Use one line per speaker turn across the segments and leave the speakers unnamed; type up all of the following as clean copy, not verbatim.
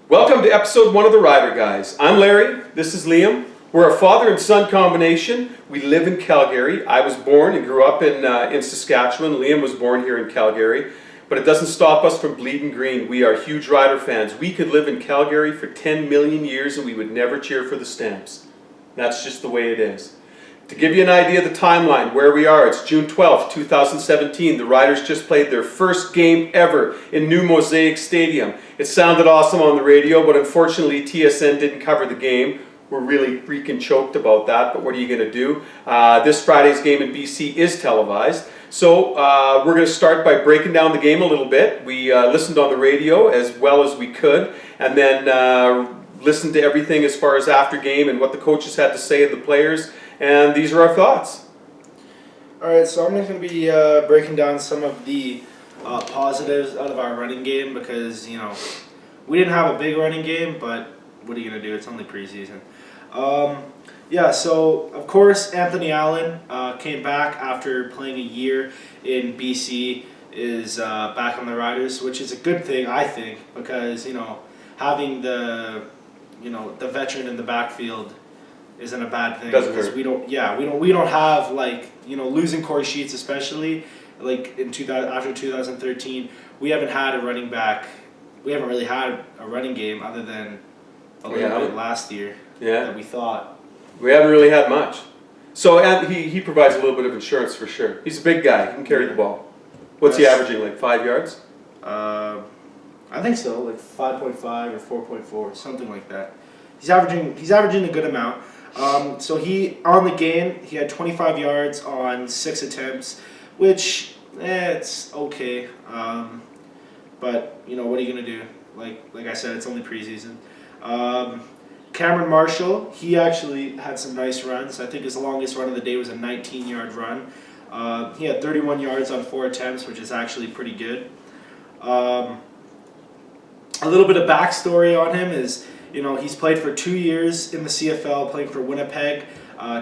Welcome to episode 1 of The Rider Guys. I'm Larry, this is Liam. We're a father and son combination. We live in Calgary. I was born and grew up in Saskatchewan. Liam was born here in Calgary. But it doesn't stop us from bleeding green. We are huge Rider fans. We could live in Calgary for 10 million years and we would never cheer for the Stamps. That's just the way it is. To give you an idea of the timeline, where we are, it's June 12th, 2017. The Riders just played their first game ever in new Mosaic Stadium. It sounded awesome on the radio, but unfortunately TSN didn't cover the game. We're really freaking choked about that, but what are you going to do? This Friday's game in BC is televised. So we're going to start by breaking down the game a little bit. We listened on the radio as well as we could, and then listened to everything as far as after game and what the coaches had to say of the players. And these are our thoughts.
All right, so I'm going to be breaking down some of the positives out of our running game because, you know, we didn't have a big running game, but what are you going to do? It's only preseason. Yeah, so, of course, Anthony Allen came back after playing a year in BC, is back on the Riders, which is a good thing, I think, because, you know, having the veteran in the backfield isn't a bad thing.
Doesn't
because
hurt.
we don't have, like, you know, losing Corey Sheets especially, like after 2013, we haven't had a running back. We haven't really had a running game other than a little bit last year.
Yeah.
That we thought.
We haven't really had much. So he provides a little bit of insurance for sure. He's a big guy. He can carry the ball. What's he averaging, like 5 yards?
I think so, like 5.5 or 4.4, something like that. He's averaging a good amount. So on the game, he had 25 yards on 6 attempts, which it's okay. But you know, what are you gonna do? Like I said, it's only preseason. Cameron Marshall, he actually had some nice runs. I think his longest run of the day was a 19-yard run. He had 31 yards on 4 attempts, which is actually pretty good. A little bit of backstory on him is, you know, he's played for 2 years in the CFL, playing for Winnipeg.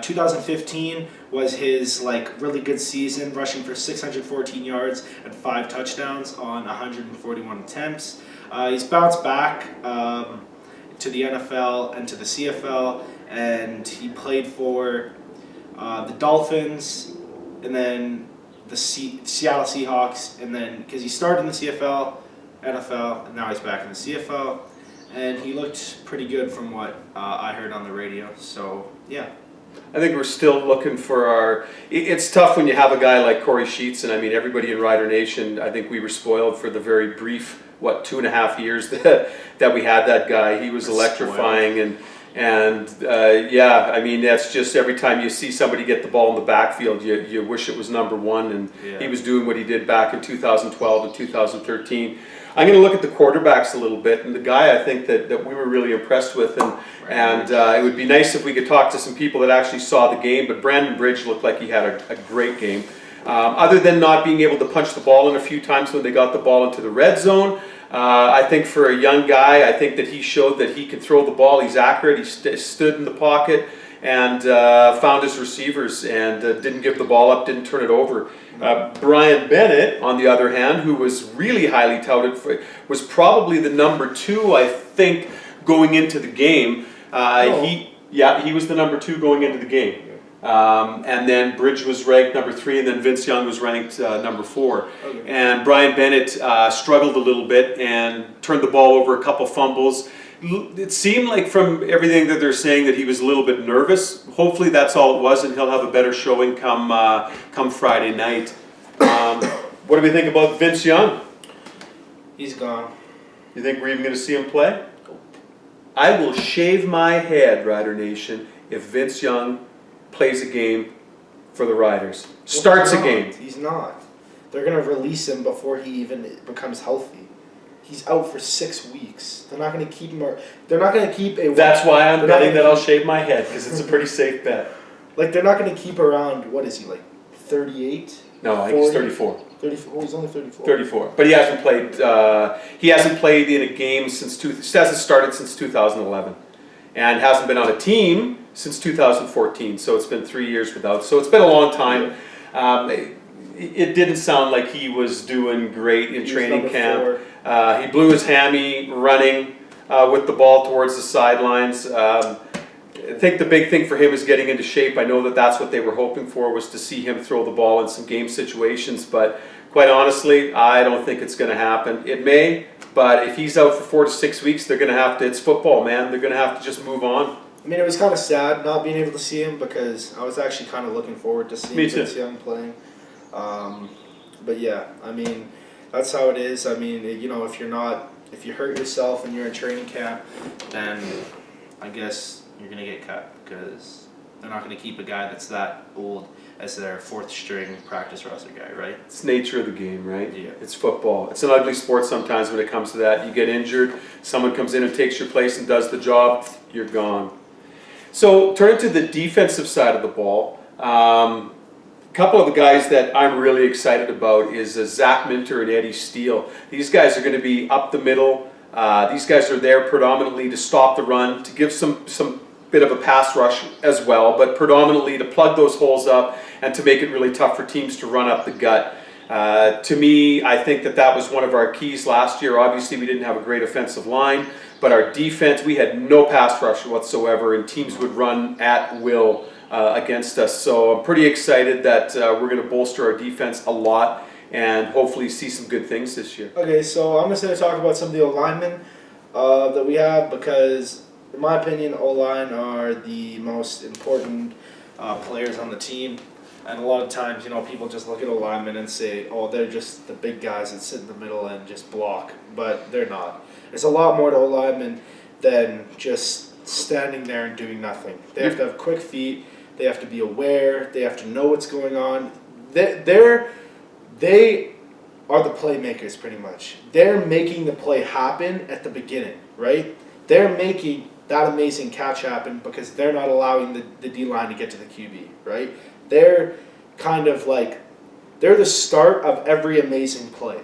2015 was his really good season, rushing for 614 yards and 5 touchdowns on 141 attempts. He's bounced back to the NFL and to the CFL, and he played for the Dolphins and then the Seattle Seahawks, and then because he started in the CFL, NFL, and now he's back in the CFL, and he looked pretty good from what I heard on the radio. So yeah.
I think we're still looking for our... It's tough when you have a guy like Corey Sheets, and I mean everybody in Rider Nation, I think we were spoiled for the very brief, 2.5 years that we had that guy. He was electrifying, and yeah, I mean that's just every time you see somebody get the ball in the backfield, you wish it was number one, and he was doing what he did back in 2012 and 2013. I'm going to look at the quarterbacks a little bit, and the guy I think that we were really impressed with, and it would be nice if we could talk to some people that actually saw the game, but Brandon Bridge looked like he had a great game. Other than not being able to punch the ball in a few times when they got the ball into the red zone, I think for a young guy, I think that he showed that he could throw the ball. He's accurate. He stood in the pocket and found his receivers and didn't give the ball up, didn't turn it over. Brian Bennett, on the other hand, who was really highly touted, was probably the number 2, I think, going into the game. He was the number 2 going into the game. And then Bridge was ranked number 3, and then Vince Young was ranked number 4. Okay. And Brian Bennett struggled a little bit and turned the ball over, a couple fumbles. It seemed like from everything that they're saying that he was a little bit nervous. Hopefully that's all it was, and he'll have a better showing come Friday night. What do we think about Vince Young?
He's gone.
You think we're even going to see him play? I will shave my head, Rider Nation, if Vince Young plays a game for the Riders. Starts a game.
He's not. They're going to release him before he even becomes healthy. He's out for 6 weeks. They're not going to keep him. They're not going to keep a...
That's why I'm betting that I'll shave my head, because it's a pretty safe bet.
Like, they're not going to keep around, what is he, like 38?
No, I think he's 34.
34. Oh, he's only 34.
34. But he hasn't played. He hasn't played in a game since hasn't started since 2011, and hasn't been on a team since 2014. So it's been 3 years without. So it's been a long time. It didn't sound like he was doing great in training camp. He blew his hammy running. with the ball towards the sidelines. I think the big thing for him is getting into shape. I know that that's what they were hoping for, was to see him throw the ball in some game situations, but quite honestly, I don't think it's going to happen. It may, but if he's out for 4 to 6 weeks, they're going to have to, it's football, man, they're going to have to just move on.
I mean, it was kind of sad not being able to see him because I was actually kind of looking forward to seeing Vince Young playing. But yeah, I mean, that's how it is. I mean, you know, if you hurt yourself and you're in training camp, then I guess you're going to get cut because they're not going to keep a guy that's that old as their 4th string practice roster guy, right?
It's the nature of the game, right?
Yeah.
It's football. It's an ugly sport sometimes when it comes to that. You get injured, someone comes in and takes your place and does the job, you're gone. So turning to the defensive side of the ball, a couple of the guys that I'm really excited about is Zach Minter and Eddie Steele. These guys are going to be up the middle. These guys are there predominantly to stop the run, to give some bit of a pass rush as well, but predominantly to plug those holes up and to make it really tough for teams to run up the gut. To me, I think that was one of our keys last year. Obviously, we didn't have a great offensive line, but our defense, we had no pass rush whatsoever, and teams would run at will against us. So I'm pretty excited that we're going to bolster our defense a lot and hopefully see some good things this year.
Okay, so I'm just going to talk about some of the O-linemen that we have because, in my opinion, O-line are the most important players on the team. And a lot of times, you know, people just look at O-linemen and say, oh, they're just the big guys that sit in the middle and just block. But they're not. There's a lot more to O-linemen than just standing there and doing nothing. They have to have quick feet. They have to be aware. They have to know what's going on. They are the playmakers, pretty much. They're making the play happen at the beginning, right? They're making that amazing catch happen because they're not allowing the D-line to get to the QB, right? They're kind of like, they're the start of every amazing play.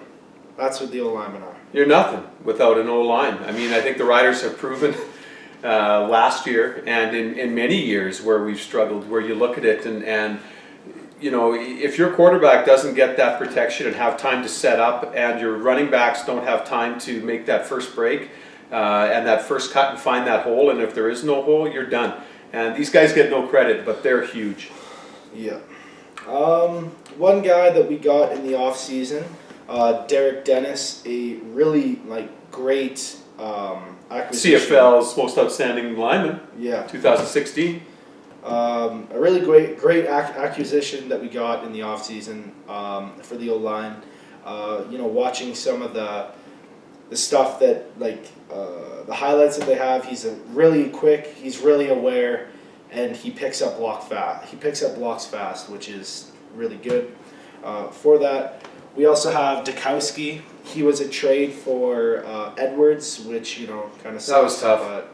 That's what the O-linemen are.
You're nothing without an O-line. I mean, I think the Riders have proven last year and in many years where we've struggled, where you look at it and you know, if your quarterback doesn't get that protection and have time to set up and your running backs don't have time to make that first break and that first cut and find that hole, and if there is no hole, you're done. And these guys get no credit, but they're huge.
Yeah. One guy that we got in the off season, Derek Dennis, a really great acquisition.
CFL's most outstanding lineman.
Yeah.
2016.
A really great acquisition that we got in the off season for the O-line. You know, watching some of the stuff that the highlights that they have, he's really quick. He's really aware. And he picks up blocks fast, which is really good. For that, we also have Dukowski. He was a trade for Edwards, which, you know, kind of sucks.
That was tough.
But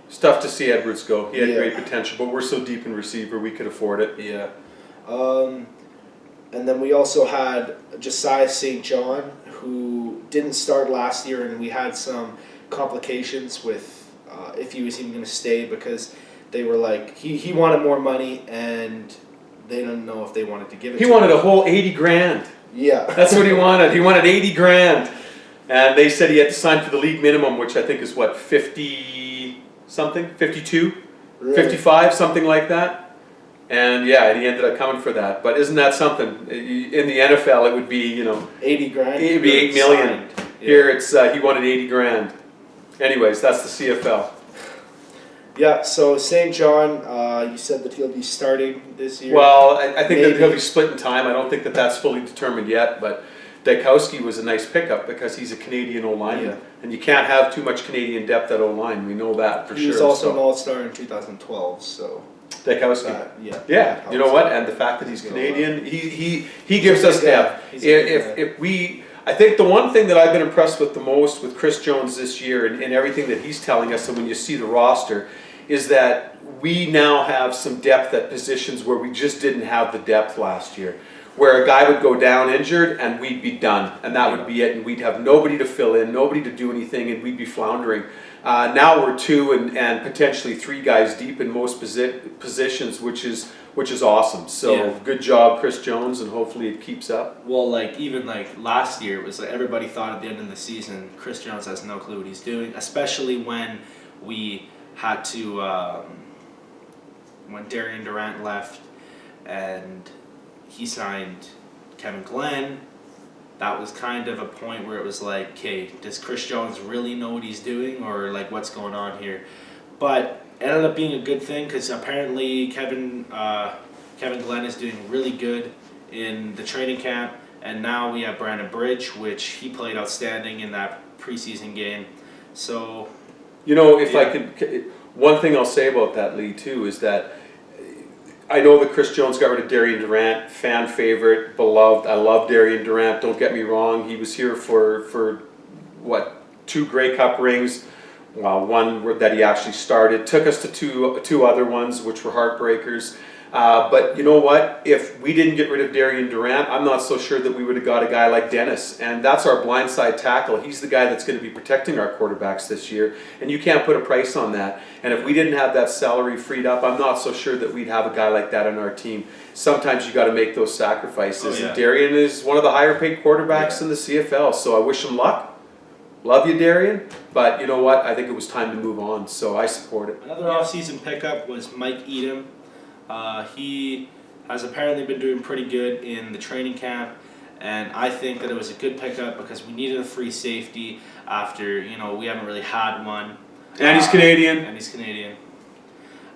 it's tough to see Edwards go. He had
Yeah.
great potential, but we're so deep in receiver, we could afford it.
yeah. And then we also had Josiah St. John, who didn't start last year, and we had some complications with if he was even going to stay because they were like, he wanted more money, and they didn't know if they wanted to give it to him.
He wanted a whole 80 grand.
Yeah.
That's what he wanted. He wanted 80 grand. And they said he had to sign for the league minimum, which I think is what, 50 something? 52?
Really?
55, something like that. And yeah, he ended up coming for that. But isn't that something? In the NFL, it would be, you know,
80 grand.
it would be 8 million.
Signed. Yeah.
Here, it's he wanted 80 grand. Anyways, that's the CFL.
Yeah, so St. John, you said that he'll be starting this year.
Well, I think that
Maybe.
he'll be split in time. I don't think that that's fully determined yet, but Dukowski was a nice pickup because he's a Canadian O-lineman.
Yeah.
And you can't have too much Canadian depth at O-line. We know that for
he
sure.
was also an
So
All-Star in 2012, so
Dukowski.
yeah.
Yeah, you know what? And the fact that he's Canadian, he gives us depth.
He's a good guy.
If we, I think the one thing that I've been impressed with the most with Chris Jones this year and everything that he's telling us, and when you see the roster, is that we now have some depth at positions where we just didn't have the depth last year. where a guy would go down injured and we'd be done, and that would be it, and we'd have nobody to fill in, nobody to do anything, and we'd be floundering. Now we're 2 and potentially 3 guys deep in most positions, which is awesome. So good job, Chris Jones, and hopefully it keeps up.
Well, like even like last year, it was like everybody thought at the end of the season, Chris Jones has no clue what he's doing, especially when we had to when Darian Durant left and he signed Kevin Glenn. That was kind of a point where it was like, okay, does Chris Jones really know what he's doing, or like what's going on here? But it ended up being a good thing because apparently Kevin Glenn is doing really good in the training camp, and now we have Brandon Bridge, which he played outstanding in that preseason game. So,
If I could, one thing I'll say about that, Lee, too, is that I know that Chris Jones got rid of Darian Durant, fan favorite, beloved. I love Darian Durant, don't get me wrong. He was here for 2 Grey Cup rings. Well, one that he actually started. Took us to two other ones, which were heartbreakers. But you know what? If we didn't get rid of Darian Durant, I'm not so sure that we would have got a guy like Dennis. And that's our blindside tackle. He's the guy that's going to be protecting our quarterbacks this year. And you can't put a price on that. And if we didn't have that salary freed up, I'm not so sure that we'd have a guy like that on our team. Sometimes you got to make those sacrifices. And Darian is one of the higher paid quarterbacks in the CFL. So I wish him luck. Love you, Darian. But you know what? I think it was time to move on. So I support it.
Another offseason pickup was Mike Edom. He has apparently been doing pretty good in the training camp, and I think that it was a good pickup because we needed a free safety after, we haven't really had one.
And he's Canadian.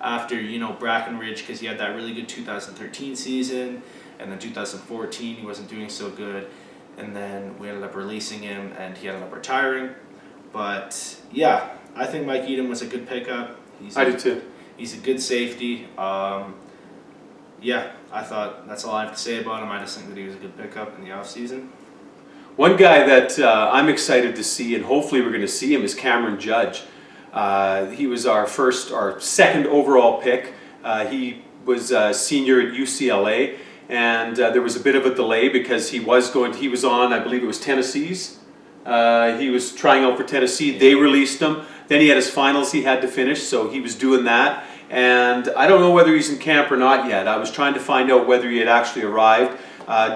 After, Brackenridge, because he had that really good 2013 season, and then 2014 he wasn't doing so good, and then we ended up releasing him and he ended up retiring. But yeah, I think Mike Edom was a good pickup.
I do too.
He's a good safety. I thought that's all I have to say about him. I just think that he was a good pickup in the offseason.
One guy that I'm excited to see, and hopefully we're going to see him, is Cameron Judge. He was our second overall pick. He was a senior at UCLA, and there was a bit of a delay because he was on, I believe it was Tennessee's. He was trying out for Tennessee. They released him. Then he had his finals he had to finish, so he was doing that. And I don't know whether he's in camp or not yet. I was trying to find out whether he had actually arrived.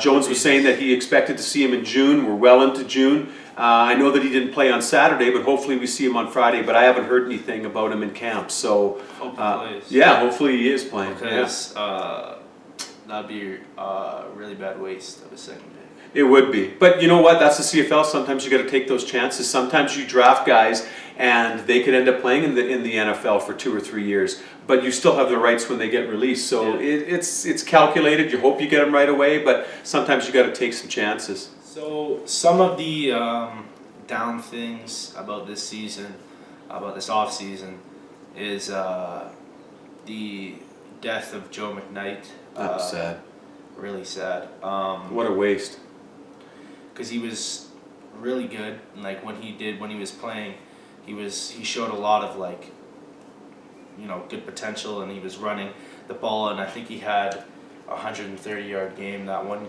Jones was saying that he expected to see him in June. We're well into June. I know that he didn't play on Saturday, but hopefully we see him on Friday. But I haven't heard anything about him in camp. So
hope he plays.
Yeah, hopefully he is playing.
Because that'd be a really bad waste of a second pick.
It would be. But you know what? That's the CFL. Sometimes you got to take those chances. Sometimes you draft guys and they could end up playing in the NFL for 2 or 3 years. But you still have the rights when they get released. So it's calculated. You hope you get them right away, but sometimes you got to take some chances.
So some of the down things about this season, about this off season, is the death of Joe McKnight.
That's sad.
Really sad.
What a waste.
Because he was really good. Like when he was playing, he showed a lot of good potential, and he was running the ball, and I think he had a 130-yard game. That one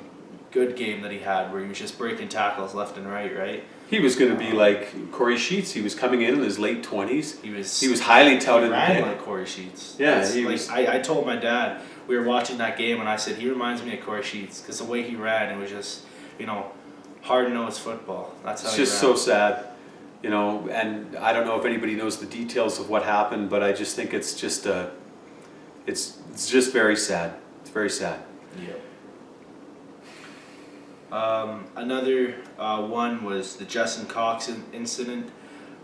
good game that he had where he was just breaking tackles left and right.
He was going to be like Corey Sheets. He was coming in his late 20s. He was highly touted.
He ran like Corey Sheets.
Yeah, he was.
I told my dad, we were watching that game, and I said, he reminds me of Corey Sheets because the way he ran, it was just, hard-nosed football. That's how he ran.
It's just so sad, and I don't know if anybody knows the details of what happened, but I just think it's just very sad. It's very sad.
Yeah. Another one was the Justin Cox incident.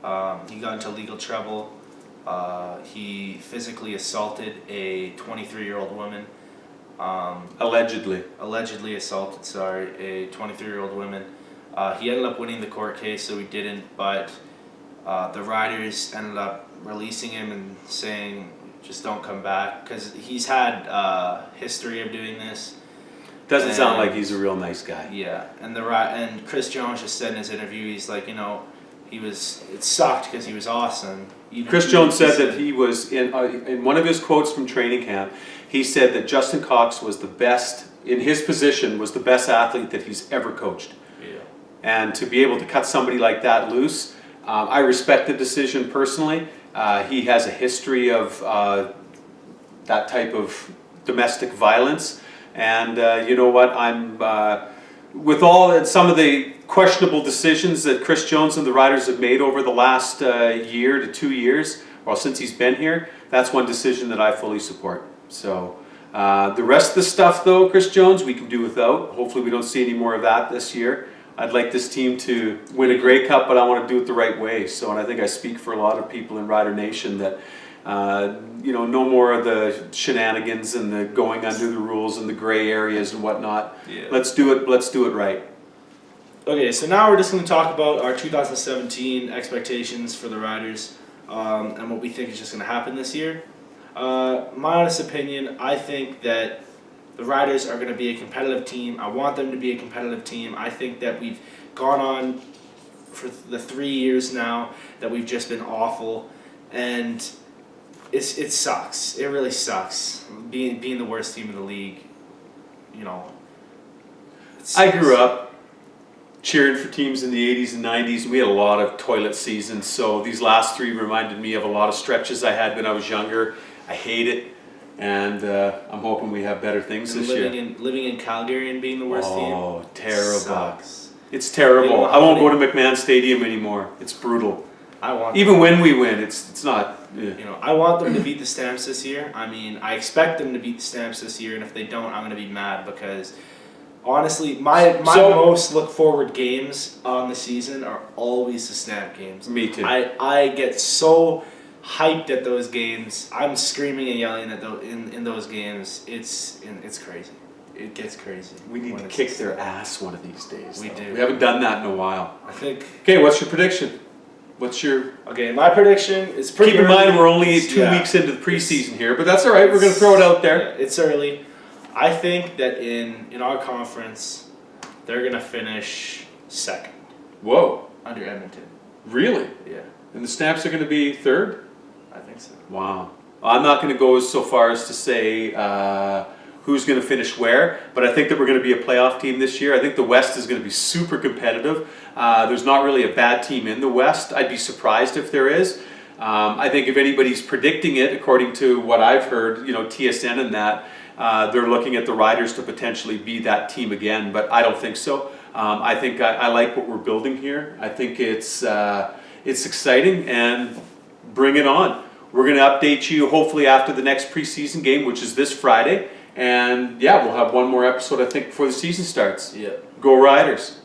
He got into legal trouble. He physically assaulted a 23-year-old woman. Allegedly assaulted, a 23-year-old woman. He ended up winning the court case, so he didn't, but the Riders ended up releasing him and saying, just don't come back, because he's had history of doing this.
Doesn't sound like he's a real nice guy.
Yeah, and Chris Jones just said in his interview, he's like, it sucked because he was awesome.
Chris Jones said that he was in one of his quotes from training camp. He said that Justin Cox was the best in his position, was the best athlete that he's ever coached.
Yeah.
And to be able to cut somebody like that loose, I respect the decision personally. He has a history of that type of domestic violence, and you know what? With some of the questionable decisions that Chris Jones and the Riders have made over the last year to 2 years, well, since he's been here, that's one decision that I fully support. So the rest of the stuff, though, Chris Jones, we can do without. Hopefully we don't see any more of that this year. I'd like this team to win a Grey Cup, but I want to do it the right way. So, and I think I speak for a lot of people in Rider Nation that, no more of the shenanigans and the going under the rules and the gray areas and whatnot.
Yeah.
Let's do it right.
Okay, so now we're just going to talk about our 2017 expectations for the Riders and what we think is just going to happen this year. My honest opinion, I think that the Riders are going to be a competitive team. I want them to be a competitive team. I think that we've gone on for the 3 years now that we've just been awful, and it sucks. It really sucks being the worst team in the league.
I grew up cheering for teams in the 80s and 90s. We had a lot of toilet seasons, so these last 3 reminded me of a lot of stretches I had when I was younger. I hate it. And I'm hoping we have better things this year.
Living in Calgary and being the worst team.
Oh, terrible!
Sucks.
It's terrible. I won't go to McMahon Stadium anymore. It's brutal. Even when we win, it's not. Yeah.
I want them to beat the Stamps this year. I mean, I expect them to beat the Stamps this year, and if they don't, I'm going to be mad because, honestly, my most look forward games on the season are always the Stamp games.
Me too.
I get so hyped at those games. I'm screaming and yelling at in those games. It's crazy. It gets crazy.
We need to kick their ass one of these days.
We do.
We haven't done that in a while.
I think.
Okay, what's your prediction?
Okay, my prediction is pretty
Keep in
early.
mind we're only 2 weeks into the preseason here, but that's all right. We're going to throw it out there.
Yeah, it's early. I think that in our conference, they're going to finish second.
Whoa.
Under Edmonton.
Really?
Yeah.
And the Stamps are going to be third?
I think so.
Wow. I'm not going to go so far as to say who's going to finish where, but I think that we're going to be a playoff team this year. I think the West is going to be super competitive. There's not really a bad team in the West. I'd be surprised if there is. I think if anybody's predicting it, according to what I've heard, TSN and that, they're looking at the Riders to potentially be that team again, but I don't think so. I think I like what we're building here. I think it's exciting, and bring it on. We're going to update you hopefully after the next preseason game, which is this Friday. And yeah, we'll have one more episode, I think, before the season starts.
Yeah.
Go Riders.